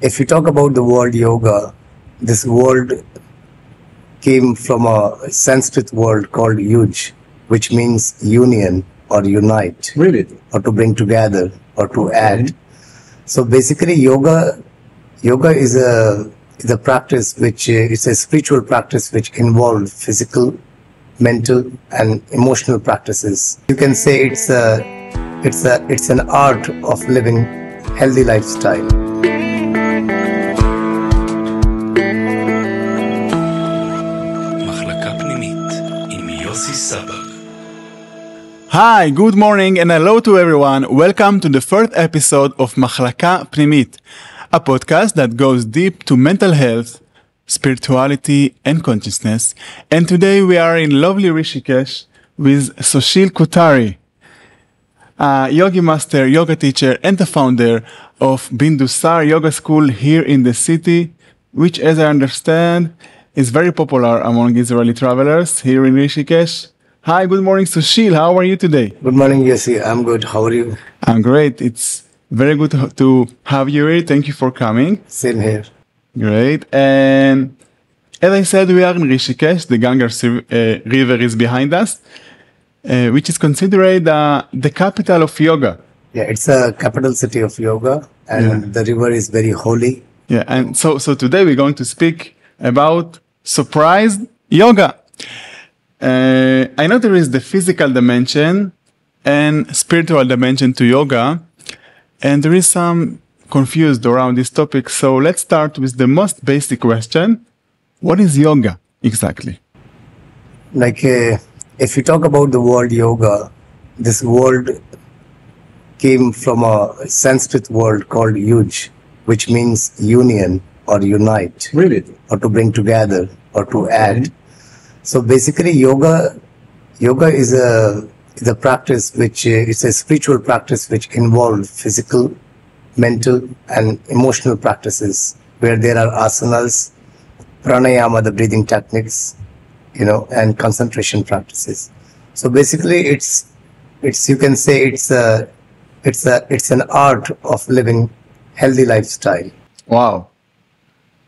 if you talk about the word yoga, this word came from a Sanskrit word called yuj, which means union or unite. Really? Or to bring together or to add. So basically yoga is a practice which it's a spiritual practice which involves physical, mental and emotional practices. You can say it's an art of living healthy lifestyle. Hi, good morning and hello to everyone. Welcome to the third episode of מחלקה פנימית, a podcast that goes deep to mental health, spirituality and consciousness. And today we are in lovely Rishikesh with Sushil Kothari, a yogi master, yoga teacher and the founder of Bindusar Yoga School here in the city, which as I understand is very popular among Israeli travelers here in Rishikesh. Hi, good morning, Sushil. How are you today? Good morning, Yossi. I'm good. How are you? I'm great. It's very good to have you here. Thank you for coming. Same here. Great. And as I said, we are in Rishikesh. The Ganges River is behind us, which is considered the capital of yoga. Yeah, it's a capital city of yoga, and the river is very holy. Yeah, and so today we're going to speak about surprise yoga. I know there is the physical dimension and spiritual dimension to yoga, and there is some confused around this topic. So let's start with the most basic question. What is yoga exactly? If you talk about the word yoga, this word came from a Sanskrit word called yuj, which means union or unite. Really? Or to bring together or to add. So basically yoga is a practice which it's a spiritual practice which involves physical, mental and emotional practices where there are asanas, pranayama, the breathing techniques, and concentration practices. So basically it's you can say it's an art of living healthy lifestyle. Wow.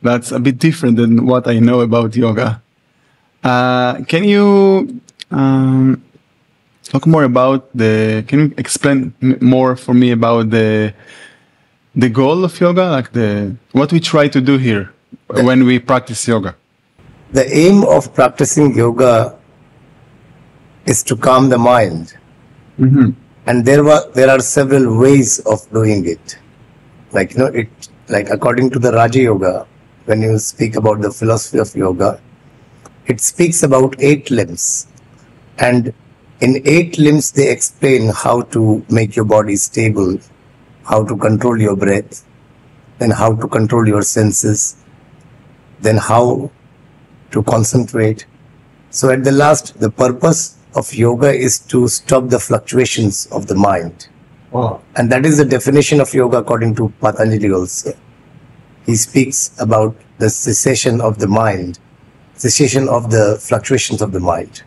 That's a bit different than what I know about yoga. Can you talk more about can you explain more for me about the goal of yoga, like what we try to do here when we practice yoga? The aim of practicing yoga is to calm the mind. Mm-hmm. And there are several ways of doing it. According to the Raja Yoga, when you speak about the philosophy of yoga, it speaks about 8 limbs, and in 8 limbs they explain how to make your body stable, how to control your breath, then how to control your senses, then how to concentrate. So at the last, the purpose of yoga is to stop the fluctuations of the mind. Wow. And that is the definition of yoga according to Patanjali also. He speaks about the cessation of the mind, cessation of the fluctuations of the mind.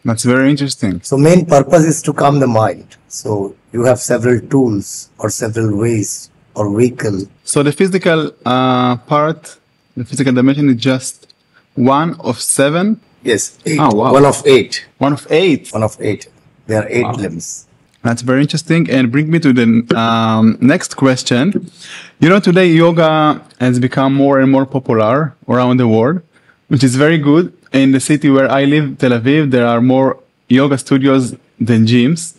That's very interesting. So main purpose is to calm the mind. So you have several tools or several ways or vehicle. So the physical part, the physical dimension is just one of 7? Yes, 8. Oh, wow. One of 8. One of 8? One of 8. There are 8 limbs. That's very interesting, and bring me to the next question. Today yoga has become more and more popular around the world, which is very good. In the city where I live, Tel Aviv, there are more yoga studios than gyms.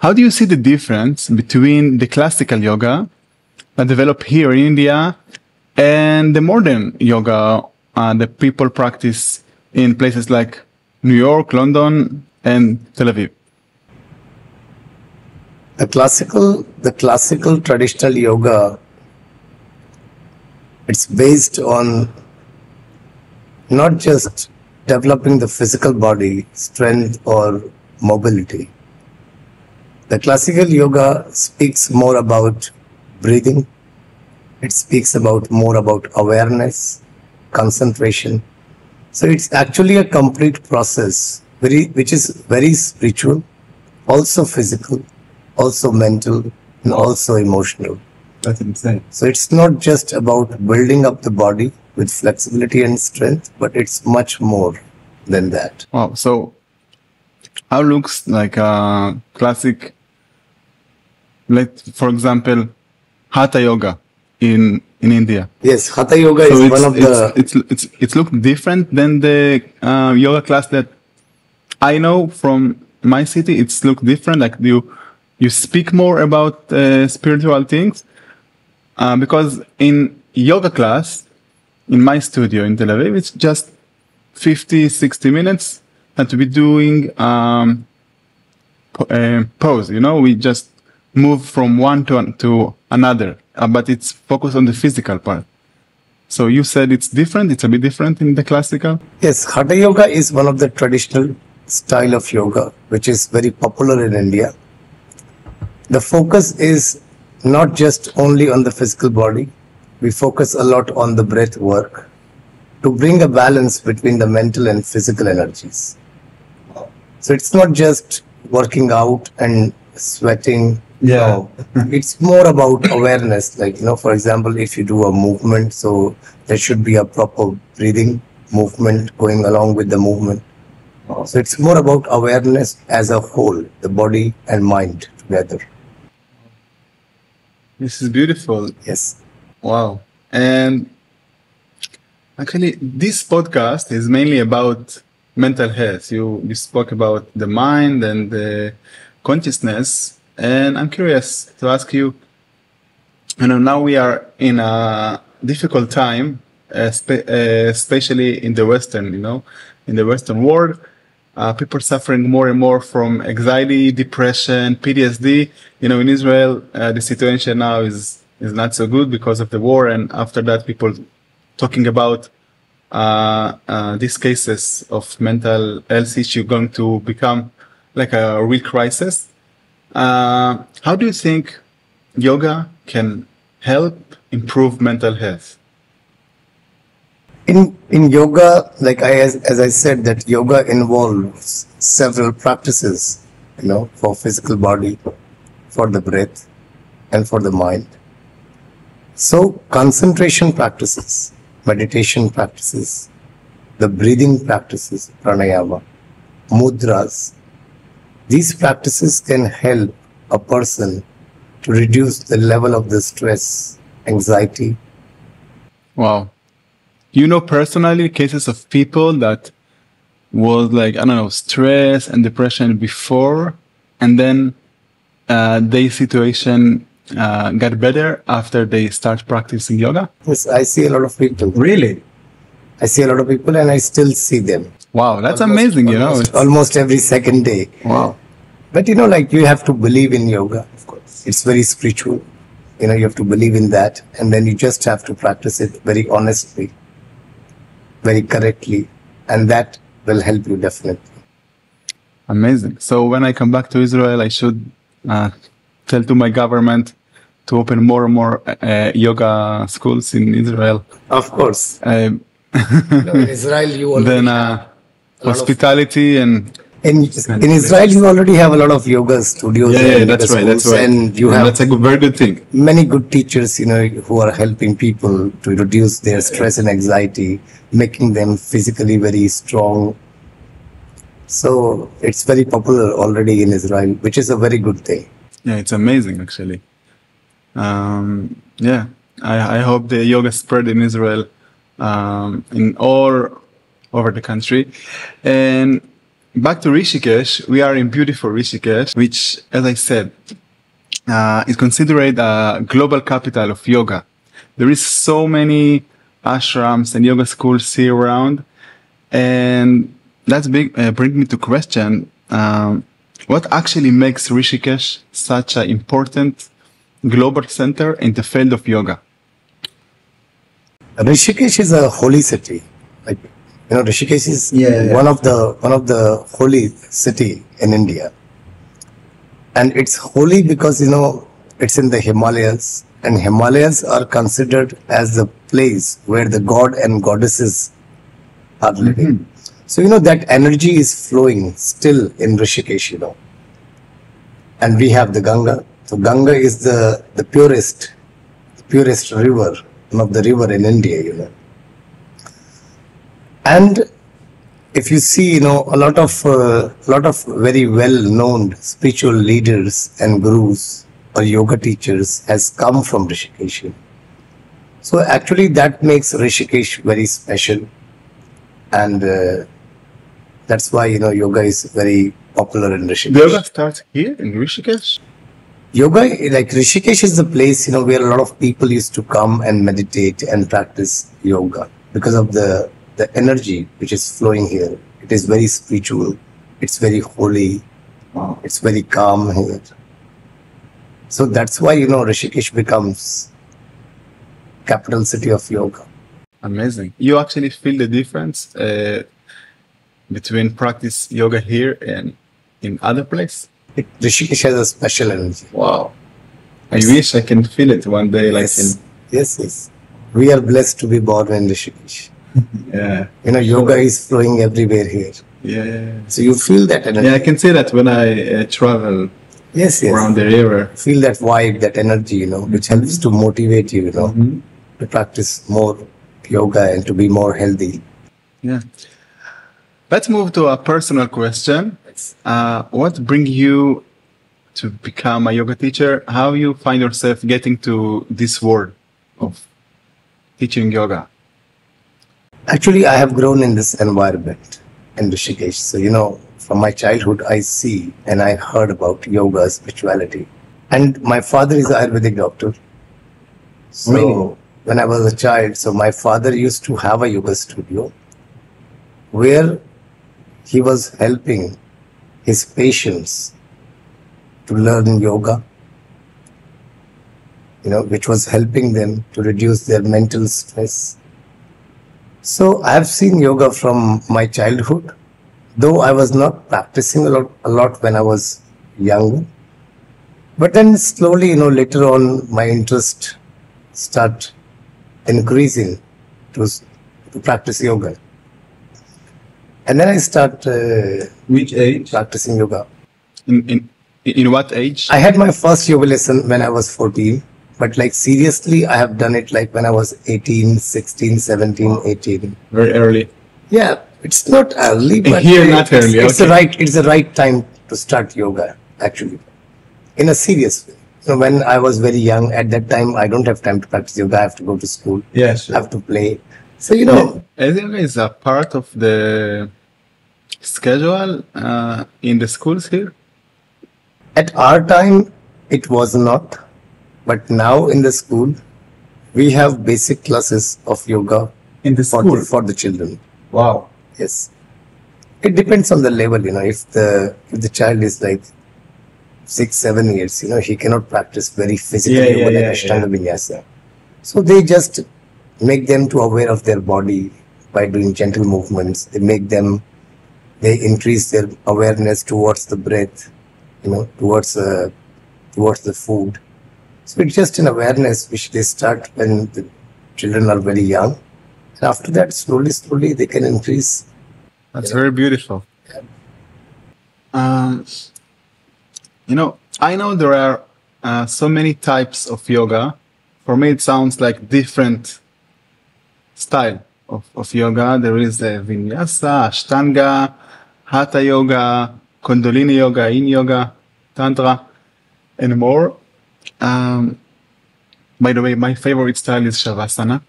How do you see the difference between the classical yoga that developed here in India and the modern yoga that people practice in places like New York, London, and Tel Aviv? The classical traditional yoga, it's based on not just developing the physical body, strength or mobility. The classical yoga speaks more about breathing. It speaks more about awareness, concentration. So it's actually a complete process, which is very spiritual, also physical, also mental, and also emotional. That's insane. So it's not just about building up the body with flexibility and strength, but it's much more than that. Wow. So how looks like a classic, for example, Hatha Yoga in India? Yes, Hatha Yoga is one of the... It's look different than the yoga class that I know from my city. It's look different. Like you speak more about spiritual things because in yoga class in my studio in Tel Aviv, it's just 50-60 minutes and to be doing pose. We just move from one to another, but it's focused on the physical part. So you said it's different. It's a bit different in the classical. Yes, Hatha Yoga is one of the traditional style of yoga, which is very popular in India. The focus is not just only on the physical body. We focus a lot on the breath work to bring a balance between the mental and physical energies. So it's not just working out and sweating. Yeah. No, it's more about awareness. Like, for example, if you do a movement, so there should be a proper breathing movement going along with the movement. So it's more about awareness as a whole, the body and mind together. This is beautiful. Yes. Wow. And actually, this podcast is mainly about mental health. You spoke about the mind and the consciousness. And I'm curious to ask you, now we are in a difficult time, especially in the Western, in the Western world. People suffering more and more from anxiety, depression, PTSD. In Israel, the situation now is not so good because of the war. And after that, people talking about these cases of mental health issue going to become like a real crisis. How do you think yoga can help improve mental health? In yoga, as I said, that yoga involves several practices, for physical body, for the breath, and for the mind. So concentration practices, meditation practices, the breathing practices, pranayama, mudras, these practices can help a person to reduce the level of the stress, anxiety. Wow. Personally cases of people that was stress and depression before, and then their situation got better after they start practicing yoga? Yes, I see a lot of people. Really? I see a lot of people and I still see them. Wow, that's amazing, Almost every second day. Wow. But you have to believe in yoga, of course. It's very spiritual. You have to believe in that, and then you just have to practice it very honestly, very correctly, and that will help you definitely. Amazing. So when I come back to Israel, I should tell to my government to open more and more yoga schools in Israel. Of course. In Israel, you already have hospitality and... In Israel, you already have a lot of yoga studios. Yeah, that's right. And you have that's a very good thing. Many good teachers, who are helping people to reduce their stress and anxiety, making them physically very strong. So it's very popular already in Israel, which is a very good thing. Yeah, it's amazing actually. I hope the yoga spread in Israel, in all over the country. And back to Rishikesh, we are in beautiful Rishikesh, which, as I said, is considered a global capital of yoga. There is so many ashrams and yoga schools here around, and that's bring me to question, what actually makes Rishikesh such an important global center in the field of yoga? Rishikesh is a holy city. Rishikesh is one of the holy city in India, and it's holy because it's in the Himalayas, and Himalayas are considered as the place where the god and goddesses are living. So that energy is flowing still in Rishikesh. And we have the Ganga. So Ganga is the purest purest river, one of the river in India, you know. And if you see, you know, a lot of very well-known spiritual leaders and gurus or yoga teachers has come from Rishikesh. So actually that makes Rishikesh very special, and that's why, you know, yoga is very popular in Rishikesh. The yoga starts here in Rishikesh? Yoga, like Rishikesh is the place, you know, where a lot of people used to come and meditate and practice yoga because of the energy which is flowing here. It is very spiritual. It's very holy. It's very calm here. So that's why, you know, Rishikesh becomes capital city of yoga. Amazing. You actually feel the difference between practice yoga here and in other place? Rishikesh has a special energy. Wow. I wish I can feel it one day. Yes. We are blessed to be born in Rishikesh. Yeah. You know, yoga is flowing everywhere here. Yeah. So you feel that energy. Yeah, I can see that when I travel around the river. Feel that vibe, that energy, you know, which helps to motivate you, you know, to practice more yoga and to be more healthy. Yeah. Let's move to a personal question. What brings you to become a yoga teacher? How you find yourself getting to this world of teaching yoga? Actually, I have grown in this environment in Rishikesh. So, you know, from my childhood, I see and I heard about yoga, spirituality. And my father is an Ayurvedic doctor. So, Really? When I was a child, so my father used to have a yoga studio where he was helping his patients to learn yoga, you know, which was helping them to reduce their mental stress. So I have seen yoga from my childhood, though I was not practicing a lot when I was younger. But then slowly, you know, later on, my interest start increasing to practice yoga. And then I start Which age? practicing yoga. In what age? I had my first yoga lesson when I was 14. But like seriously, I have done it like when I was 18, 16, 17, 18. Very early. Yeah, it's not early, but Here, not early. It's the right time to start yoga, actually, in a serious way. So when I was very young, at that time, I don't have time to practice yoga. I have to go to school. Yes. I have to play. So, you know. Yoga is a part of the schedule in the schools here? At our time, it was not. But now in the school, we have basic classes of yoga In the school? for the children. Wow. Yes. It depends on the level, you know. If the child is like 6-7 years, you know, he cannot practice very physical yoga like Ashtanga Vinyasa. So they just make them to aware of their body by doing gentle movements. They increase their awareness towards the breath, you know, towards the food. So it's just an awareness which they start when the children are very young. And after that, slowly they can increase. That's very beautiful. You know, I know there are so many types of yoga. For me, it sounds like different style of yoga. There is Vinyasa, Ashtanga, Hatha yoga, Kundalini yoga, Yin yoga, Tantra, and more. By the way, my favorite style is Shavasana.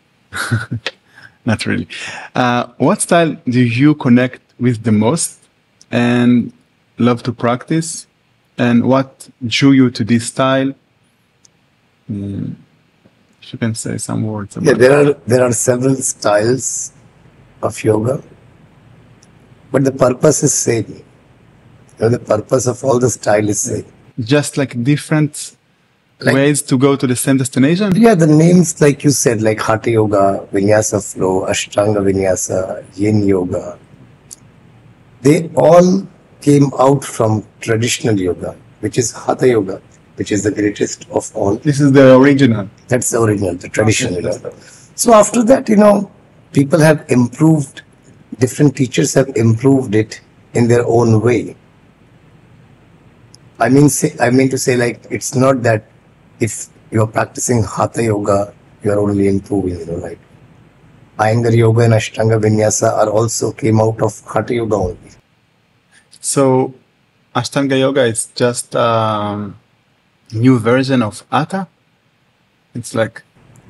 Not really. What style do you connect with the most and love to practice? And what drew you to this style? If you can say some words about it. There are several styles of yoga, but the purpose is same. You know, the purpose of all the style is same. Just like different ways to go to the same destination? Yeah, the names, like you said, like Hatha Yoga, Vinyasa Flow, Ashtanga Vinyasa, Yin Yoga, they all came out from traditional yoga, which is Hatha Yoga, which is the greatest of all. This is the original. That's the original, the traditional yoga. So after that, you know, people have improved, different teachers have improved it in their own way. I mean to say, like, it's not that if you are practicing Hatha Yoga, you are only improving, right? Iyengar Yoga and Ashtanga Vinyasa are also came out of Hatha Yoga only. So Ashtanga Yoga is just a new version of Hatha? It's like...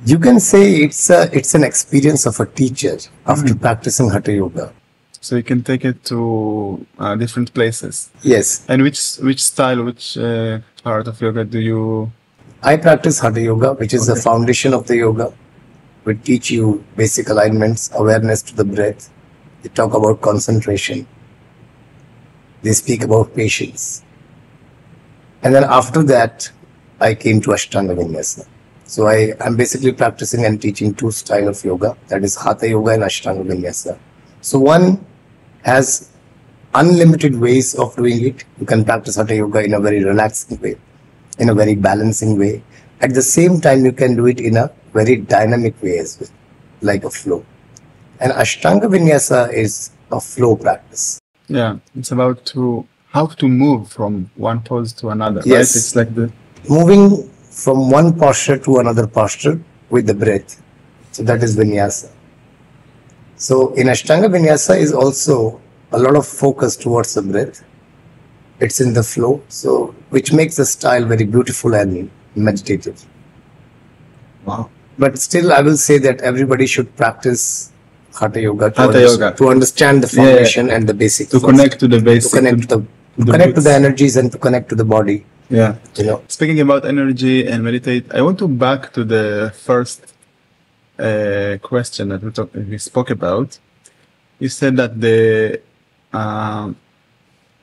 You can say it's an experience of a teacher after practicing Hatha Yoga. So you can take it to different places. Yes. And which style, which part of yoga do you... I practice Hatha Yoga, which is the foundation of the yoga. We teach you basic alignments, awareness to the breath. They talk about concentration. They speak about patience. And then after that, I came to Ashtanga Vinyasa. So I'm basically practicing and teaching two styles of yoga. That is Hatha Yoga and Ashtanga Vinyasa. So one has unlimited ways of doing it. You can practice Hatha Yoga in a very relaxing way, in a very balancing way. At the same time, you can do it in a very dynamic way as well, like a flow. And Ashtanga Vinyasa is a flow practice. Yeah, it's about how to move from one pose to another, Yes. right? It's like the... Moving from one posture to another posture with the breath. So that is Vinyasa. So in Ashtanga Vinyasa is also a lot of focus towards the breath. It's in the flow, so which makes the style very beautiful and meditative. Wow. But still, I will say that everybody should practice Hatha Yoga to understand the foundation and the basics. To connect to the basic. To connect to the energies and to connect to the body. Yeah. You Speaking about energy and meditate, I want to back to the first question that we spoke about. You said that the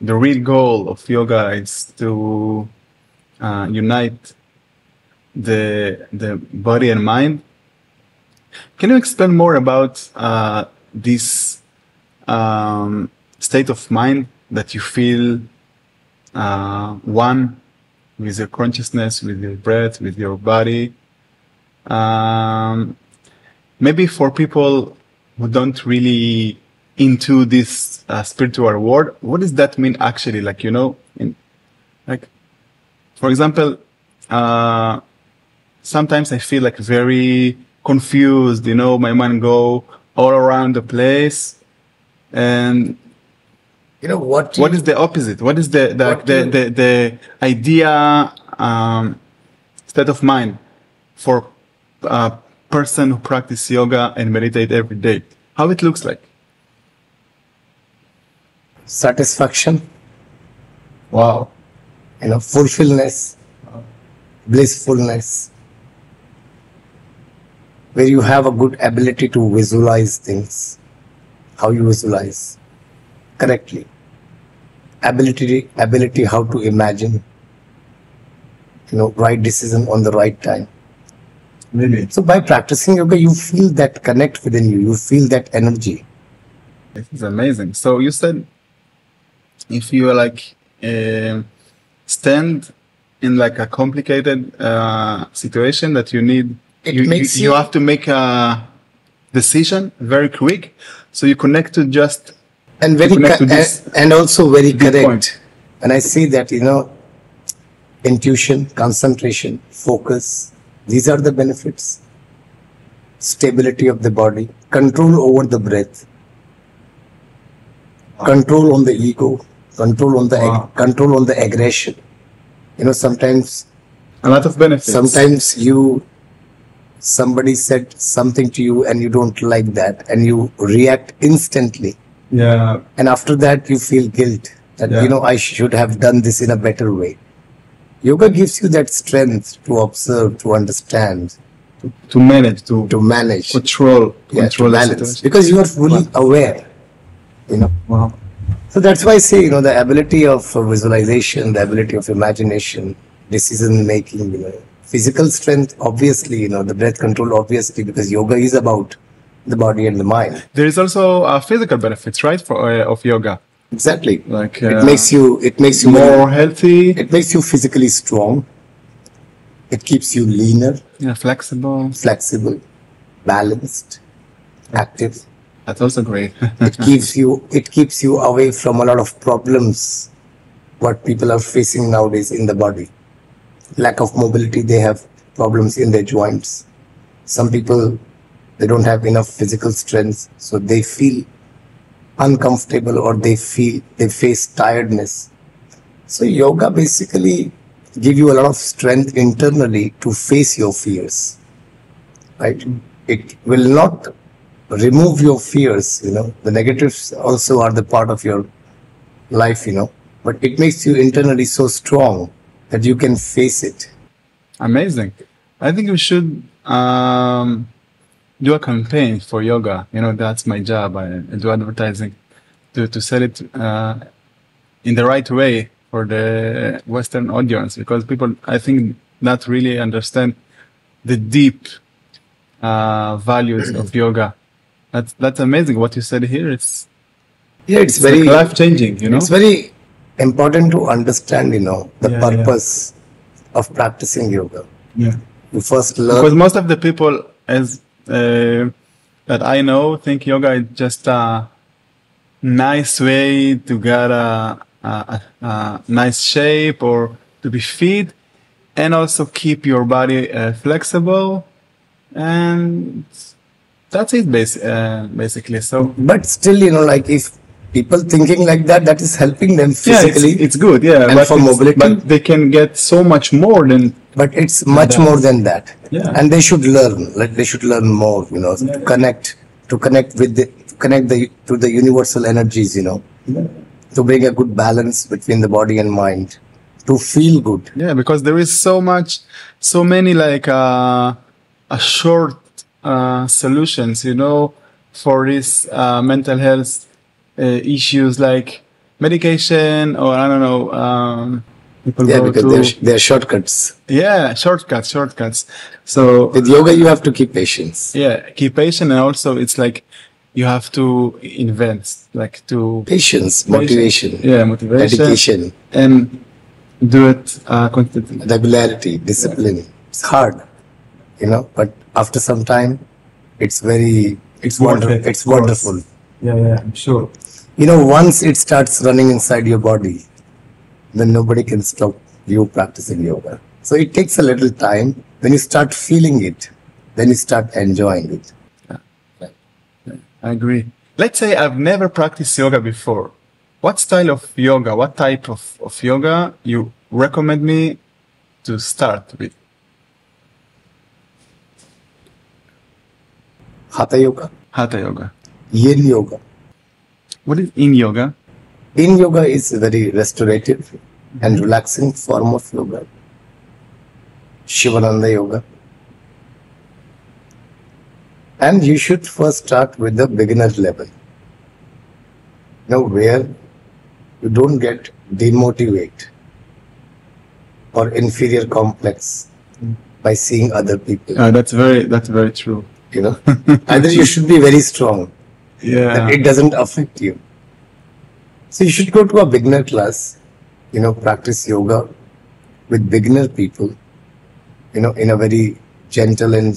real goal of yoga is to unite the body and mind. Can you explain more about this state of mind that you feel one with your consciousness, with your breath, with your body? Maybe for people who don't really into this spiritual world, what does that mean actually? Like, for example, sometimes I feel like very confused, my mind go all around the place. And what is the opposite? What is the idea state of mind for a person who practice yoga and meditate every day? How it looks like? Satisfaction. Wow. Fulfillness, blissfulness, where you have a good ability to visualize things, how you visualize correctly, ability how to imagine, right decision on the right time. Really? So by practicing yoga, you feel that connect within you, you feel that energy. This is amazing. So you said if you are like stand in like a complicated situation that you need, you have to make a decision very quick, so you connect to just and and also very correct point. And I see that intuition, concentration, focus, these are the benefits. Stability of the body, control over the breath, control on the ego, control on the aggression. Sometimes a lot of benefits. Sometimes somebody said something to you and you don't like that and you react instantly. Yeah. And after that you feel guilt that I should have done this in a better way. Yoga gives you that strength to observe, to understand, to manage, control balance, because you are fully aware. Wow. So that's why I say, the ability of visualization, the ability of imagination, decision making, physical strength, obviously, the breath control, obviously, because yoga is about the body and the mind. There is also physical benefits, right, of yoga. Exactly. Like it makes you more healthy. It makes you physically strong. It keeps you leaner. Yeah, flexible, balanced, active. That's also great. It keeps you away from a lot of problems what people are facing nowadays in the body. Lack of mobility, they have problems in their joints. Some people, they don't have enough physical strength, so they feel uncomfortable or they face tiredness. So yoga basically give you a lot of strength internally to face your fears, right? It will not remove your fears, the negatives also are the part of your life, but it makes you internally so strong that you can face it. Amazing. I think we should do a campaign for yoga. That's my job. I do advertising to sell it in the right way for the Western audience, because people, I think, not really understand the deep values of yoga. That's amazing what you said here. It's very like life-changing. It's very important to understand, the purpose of practicing yoga. Yeah. You first learn, because most of the people that I know think yoga is just a nice way to get a nice shape or to be fit, and also keep your body flexible, and that's it basically. So, but still, like if people thinking like that, that is helping them physically. It's good, and but for mobility, but they can get so much more than. But it's much more than that. Yeah. And they should learn. They should learn more. To connect to the universal energies. To bring a good balance between the body and mind, to feel good. Yeah, because there is so many like a short solutions, for this mental health issues, like medication, or I don't know. People go because they're shortcuts. Yeah, shortcuts. So with yoga, you have to keep patience. Yeah, keep patient, and also it's like you have to invest, like to patience, motivation, dedication, and do it constantly. Regularity, discipline. It's hard, but after some time, it's wonderful. It's wonderful. Yeah, I'm sure. Once it starts running inside your body, then nobody can stop you practicing yoga. So it takes a little time. When you start feeling it, then you start enjoying it. I agree. Let's say I've never practiced yoga before. What style of yoga, what type of yoga you recommend me to start with? Hatha yoga. Hatha yoga. Yin yoga. What is yin yoga? Yin yoga is a very restorative and relaxing form of yoga. Shivananda yoga. And you should first start with the beginner level. Where you don't get demotivated or inferior complex by seeing other people. That's very true. Either you should be very strong. Yeah. That it doesn't affect you. So you should go to a beginner class, practice yoga with beginner people, in a very gentle and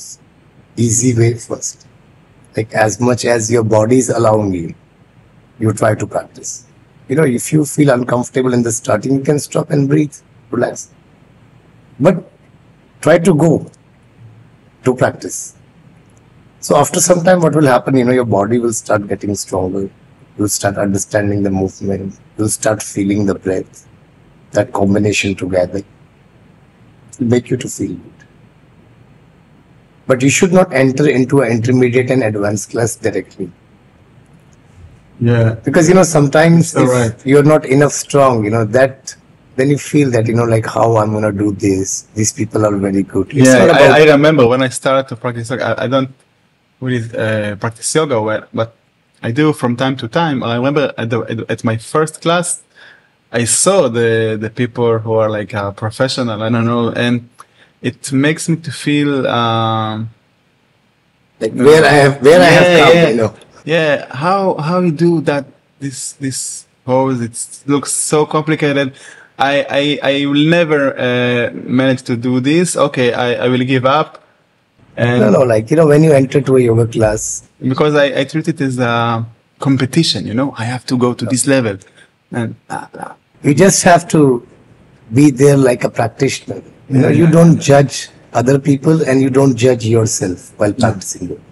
easy way first. Like as much as your body is allowing you try to practice. If you feel uncomfortable in the starting, you can stop and breathe, relax. But try to go to practice. So after some time, what will happen, your body will start getting stronger. You'll start understanding the movement. You'll start feeling the breath. That combination together will make you to feel good. But you should not enter into an intermediate and advanced class directly. Yeah. Because, sometimes if you're not enough strong, then you feel that, like how I'm going to do this. These people are very good. I remember when I started to practice yoga, I don't really practice yoga well, but I do from time to time. I remember at my first class, I saw the people who are like professional, I don't know, and it makes me to feel like where I have come, Yeah, how you do that? This pose, it looks so complicated. I will never manage to do this. Okay, I will give up. And no, when you enter to a yoga class, because I treat it as a competition. I have to go to this level, and you just have to be there like a practitioner. You don't judge other people and you don't judge yourself while practicing yoga.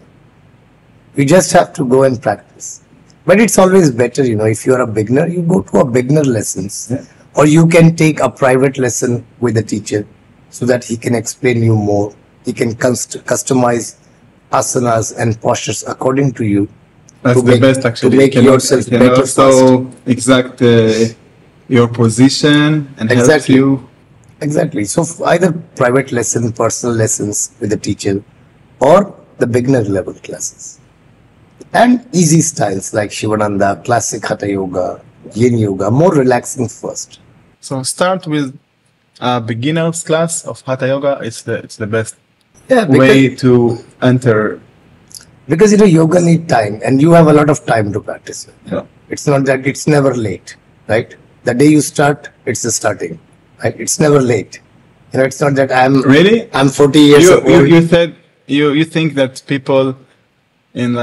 You just have to go and practice. But it's always better, if you're a beginner, you go to a beginner lessons. Yeah. Or you can take a private lesson with a teacher so that he can explain you more. He can customize asanas and postures according to you. That's the best actually. To make yourself better also exact your position and help you. Exactly. So either private lesson, personal lessons with a teacher, or the beginner level classes. And easy styles like Shivananda, classic Hatha Yoga, Yin Yoga, more relaxing first. So start with a beginner's class of Hatha Yoga. It's the best way to enter. Because yoga need time, and you have a lot of time to practice. Yeah. It's not that it's never late, right? The day you start, it's the starting, right? It's never late. It's not that I'm 40 years old. You said you think that people in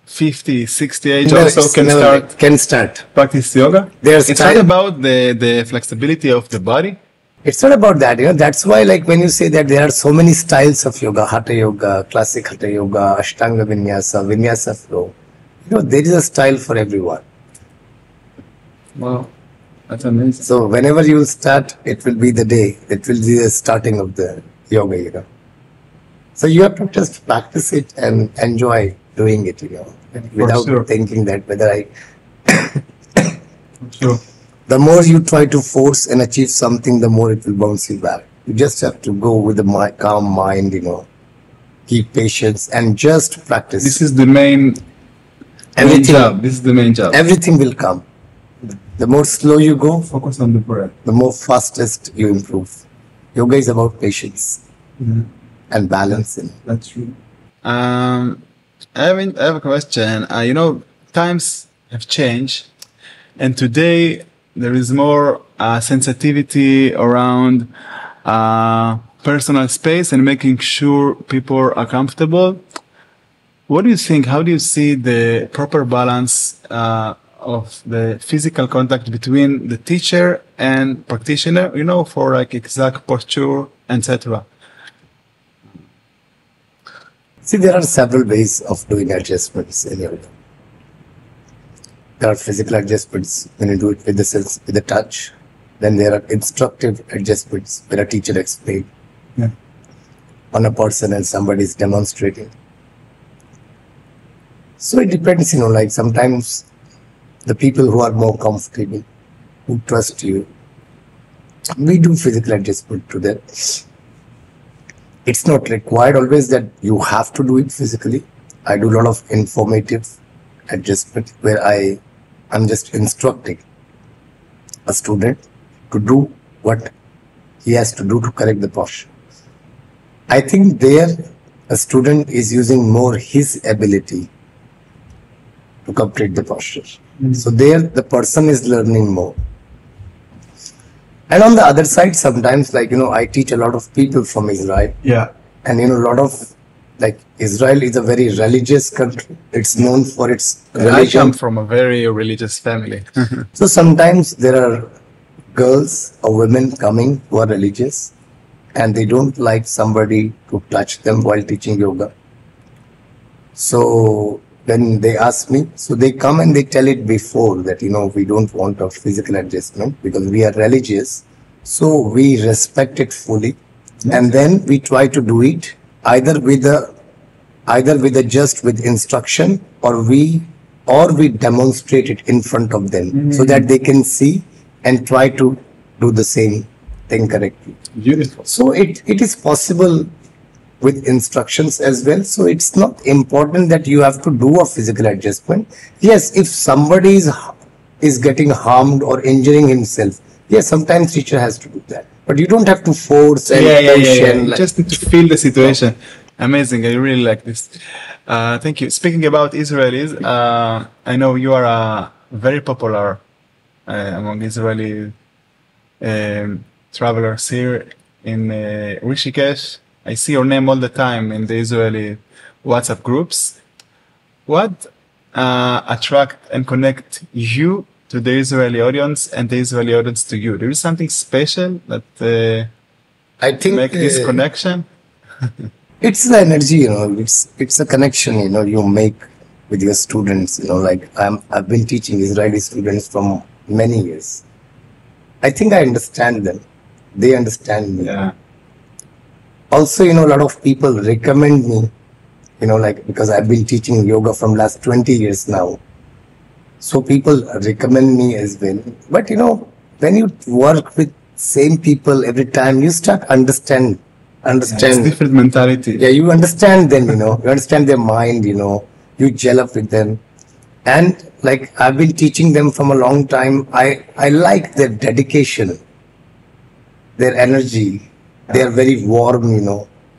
50, 60 age also can start practice yoga. It's not about the flexibility of the body. It's not about that, that's why when you say that there are so many styles of yoga, Hatha Yoga, classic Hatha Yoga, Ashtanga Vinyasa, Vinyasa flow, there is a style for everyone. Wow, that's amazing. So whenever you start, it will be the day, it will be the starting of the yoga, So you have to just practice it and enjoy doing it, without thinking that whether I... Sure. The more you try to force and achieve something, the more it will bounce you back. You just have to go with a calm mind, keep patience and just practice. This is the main job. This is the main job. Everything will come. The more slow you go, focus on the breath. The more fastest you improve. Yoga is about patience and balance. That's true. I have a question. Times have changed, and today there is more sensitivity around personal space and making sure people are comfortable. What do you think? How do you see the proper balance of the physical contact between the teacher and practitioner, for exact posture, etc.? See, there are several ways of doing adjustments in yoga. There are physical adjustments when you do it with the touch. Then there are instructive adjustments where a teacher explains on a person and somebody is demonstrating. So it depends, sometimes the people who are more comfortable, who trust you, we do physical adjustment to them. It's not required always that you have to do it physically. I do a lot of informative adjustment where I'm just instructing a student to do what he has to do to correct the posture. I think there a student is using more his ability to complete the posture. So there the person is learning more. And on the other side, sometimes I teach a lot of people from Israel. Yeah. And a lot of Israel is a very religious country. It's known for its religion. I come from a very religious family. So sometimes there are girls or women coming who are religious and they don't like somebody to touch them while teaching yoga. So when they ask me, so they come and they tell it before that, we don't want a physical adjustment because we are religious. So we respect it fully. And then we try to do it either with instruction or we demonstrate it in front of them so that they can see and try to do the same thing correctly. Beautiful. So it is possible with instructions as well. So it's not important that you have to do a physical adjustment. Yes, if somebody is getting harmed or injuring himself, yes, sometimes teacher has to do that. But you don't have to force and push. You just need to feel the situation. Amazing. I really like this. Thank you. Speaking about Israelis, I know you are very popular among Israeli travelers here in Rishikesh. I see your name all the time in the Israeli WhatsApp groups. What attract and connect you to the Israeli audience and the Israeli audience to you? There is something special that I think make this connection? it's the energy, it's a connection, you make with your students, like I've been teaching Israeli students from many years. I think I understand them. They understand me. Yeah. Also, a lot of people recommend me, like because I've been teaching yoga from last 20 years now. So people recommend me as well. But, when you work with same people every time, you start understand. It's different mentality. Yeah, you understand them, you understand their mind, you gel up with them. And like I've been teaching them from a long time. I like their dedication, their energy. They are very warm,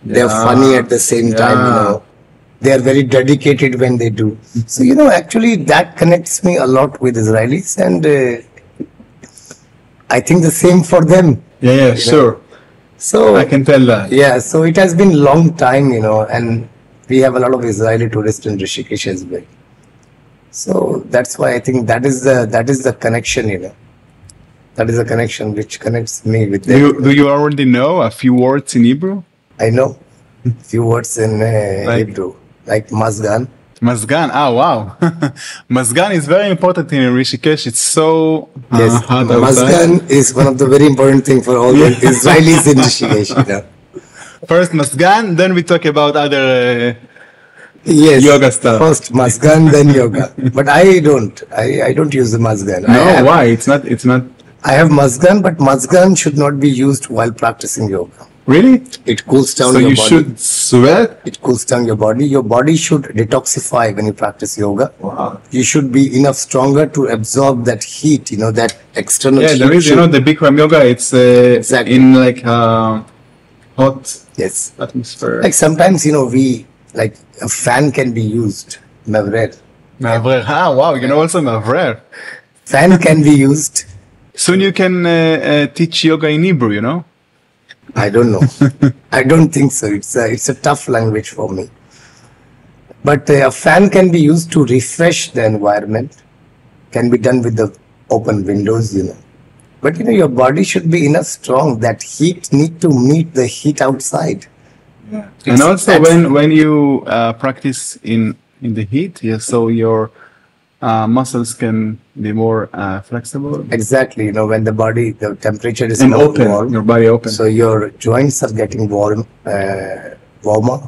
They are funny at the same time, They are very dedicated when they do. So, actually that connects me a lot with Israelis, and I think the same for them. Yeah, sure. So I can tell that. Yeah, so it has been long time, and we have a lot of Israeli tourists in Rishikesh as well. So that's why I think that is the connection, That is the connection which connects me with them. Do you already know a few words in Hebrew? I know a few words in Hebrew, like Mazgan. Mazgan, wow. Mazgan is very important in Rishikesh. It's so yes, hot outside. Mazgan is one of the very important things for all the Israelis in Rishikesh. First Mazgan, then we talk about other yes, yoga stuff. First Mazgan, then yoga. But I don't use the Mazgan. No, why? It's not. I have Mazgan, but Mazgan should not be used while practicing yoga. Really? It cools down your body. So you should sweat? It cools down your body. Your body should detoxify when you practice yoga. Wow. You should be enough stronger to absorb that heat, that external heat. Yeah, there is, the Bikram yoga, it's exactly. In like hot atmosphere. Like sometimes, we, like a fan can be used. Mavrer. Mavrer. Wow, also Mavrer. Fan can be used. Soon you can teach yoga in Hebrew, I don't know. I don't think so. It's a tough language for me. But a fan can be used to refresh the environment. Can be done with the open windows, But your body should be enough strong. That heat need to meet the heat outside. Yeah. And also when you practice in the heat, so your muscles can be more flexible. Exactly, when the temperature is and open, warm, your body open. So your joints are getting warmer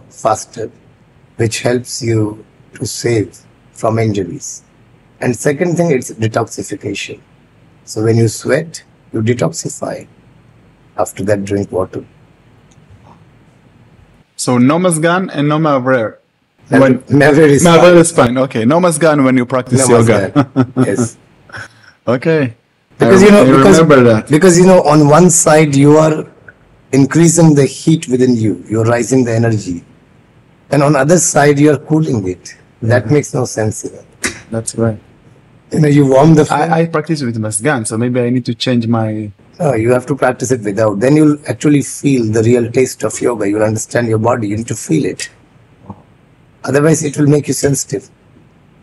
faster, which helps you to save from injuries. And second thing, it's detoxification. So when you sweat, you detoxify. After that, drink water. So no Mazgan and no Mavrer. Mavrer is fine. Okay, no Mazgan when you practice yoga. Yes. Okay. Because remember that. Because on one side you are increasing the heat within you. You're rising the energy, and on other side you are cooling it. That makes no sense. That's right. You warm the. I practice with Mazgan, so maybe I need to change my. No, you have to practice it without. Then you'll actually feel the real taste of yoga. You'll understand your body. You need to feel it. Otherwise, it will make you sensitive.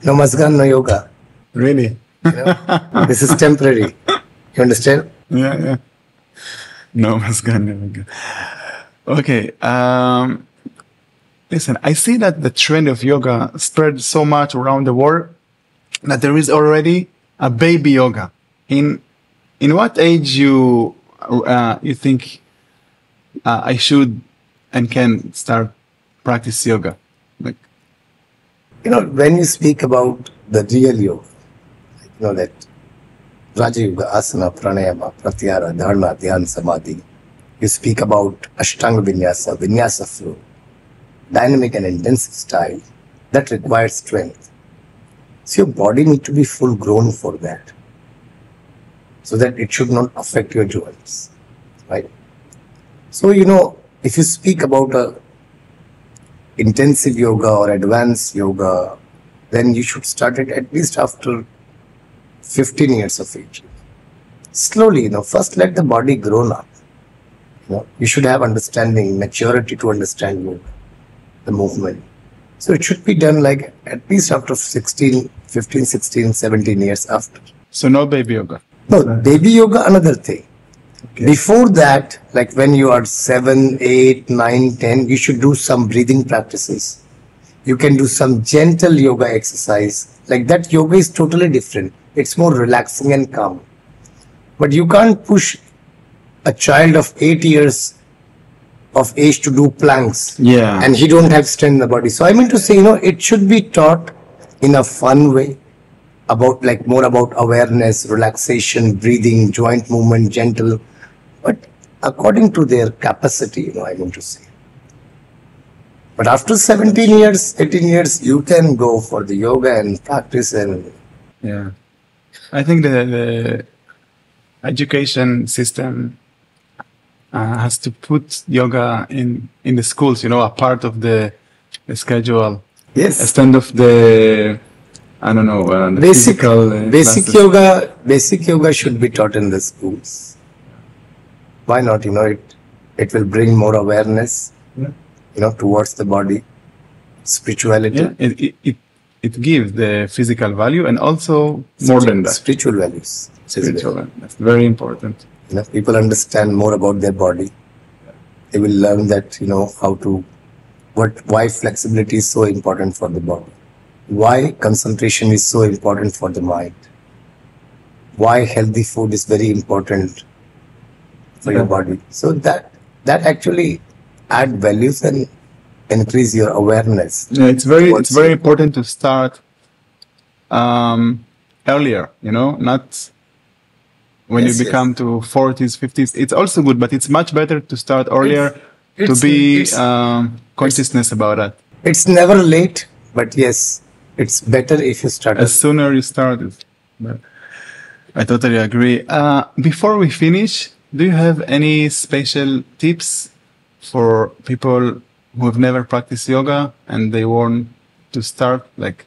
No Mazgan, no yoga. Really? This is temporary. You understand? Yeah. No Mazgan, no yoga. Okay. Listen, I see that the trend of yoga spread so much around the world that there is already a baby yoga. In what age you think I should and can start practice yoga? Like, when you speak about the real yoga, that Raja Yoga, Asana, Pranayama, Pratyahara, Dharana, Dhyan, Samadhi, you speak about Ashtanga Vinyasa, Vinyasa flow, dynamic and intensive style, that requires strength. So your body needs to be full grown for that, so that it should not affect your joints, right? So, if you speak about a intensive yoga or advanced yoga, then you should start it at least after 15 years of age. Slowly, first let the body grow up. You should have understanding, maturity to understand yoga, the movement. So it should be done like at least after 15, 16, 17 years after. So no baby yoga? No, baby yoga, another thing. Okay. Before that, like when you are 7, 8, 9, 10, you should do some breathing practices. You can do some gentle yoga exercise. Like that yoga is totally different. It's more relaxing and calm. But you can't push a child of 8 years of age to do planks. Yeah. And he don't have strength in the body. So I mean to say, it should be taught in a fun way, about like more about awareness, relaxation, breathing, joint movement, gentle, but according to their capacity, I mean to say. But after 17 years, 18 years, you can go for the yoga and practice and... Yeah. I think the education system has to put yoga in the schools, a part of the schedule. Yes. Instead of the, I don't know, the physical basic yoga should be taught in the schools. Why not? It will bring more awareness, towards the body, spirituality. Yeah, it gives the physical value and also more than that. Spiritual values. Spiritual, that's very important. People understand more about their body. They will learn that, why flexibility is so important for the body. Why concentration is so important for the mind. Why healthy food is very important for your body. So that actually add values and increase your awareness. Yeah, it's very important to start earlier, not when you become to 40s, 50s. It's also good, but it's much better to start earlier to be consciousness about that. It's never late, but yes, it's better if you start. As sooner you start it. But I totally agree. Before we finish, do you have any special tips for people who have never practiced yoga and they want to start, like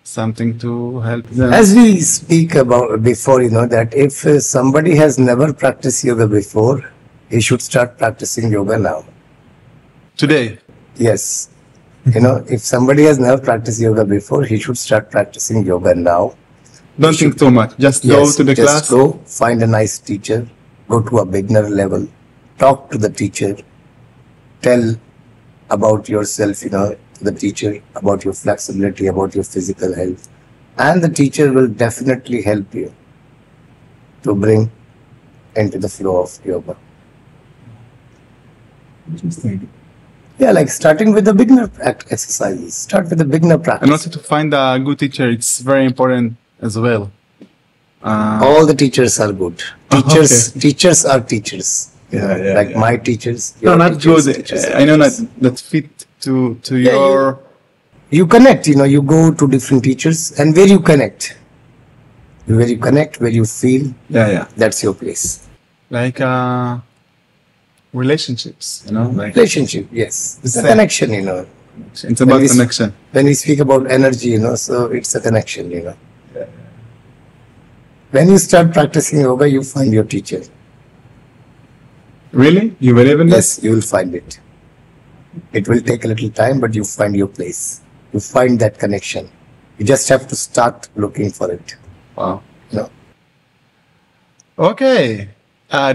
something to help them? As we speak about before, that if somebody has never practiced yoga before, he should start practicing yoga now. Today? Yes. If somebody has never practiced yoga before, he should start practicing yoga now. Don't think too much. Just go to the class. Just go, find a nice teacher, go to a beginner level, talk to the teacher, tell about yourself, to the teacher, about your flexibility, about your physical health. And the teacher will definitely help you to bring into the flow of yoga. Interesting. Yeah, like starting with the beginner exercises. Start with the beginner practice. And also to find a good teacher, it's very important as well. All the teachers are good. Teachers are teachers. My teachers. No, not good. I know that fit to your... You connect, you go to different teachers and where you connect. Where you connect, where you feel. Yeah. That's your place. Like relationships, Relationship, yes. It's a connection, It's about connection. When we speak about energy, so it's a connection, Yeah. When you start practicing yoga, you find your teacher. Really? You believe in this? Yes, you will find it. It will take a little time, but you find your place. You find that connection. You just have to start looking for it. Wow. Okay.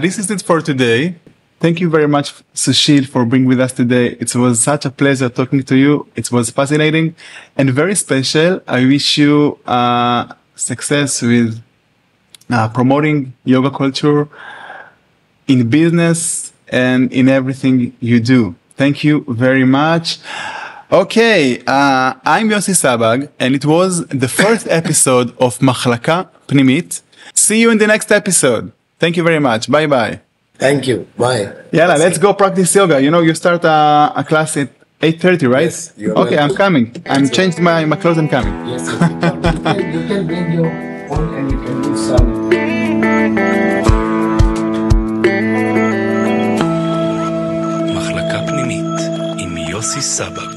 This is it for today. Thank you very much, Sushil, for being with us today. It was such a pleasure talking to you. It was fascinating and very special. I wish you success with promoting yoga culture in business and in everything you do. Thank you very much. Okay, I'm Yossi Sabag, and it was the first episode of Machlaka Pnimit. See you in the next episode. Thank you very much. Bye-bye. Thank you. Bye. Yeah, let's go practice yoga. You start a class at 8:30, right? Yes. Okay, I'm coming. I'm changed my clothes and coming. Yes. You can bring your own and you can do some. מחלקה פנימית עם יוסי סבג.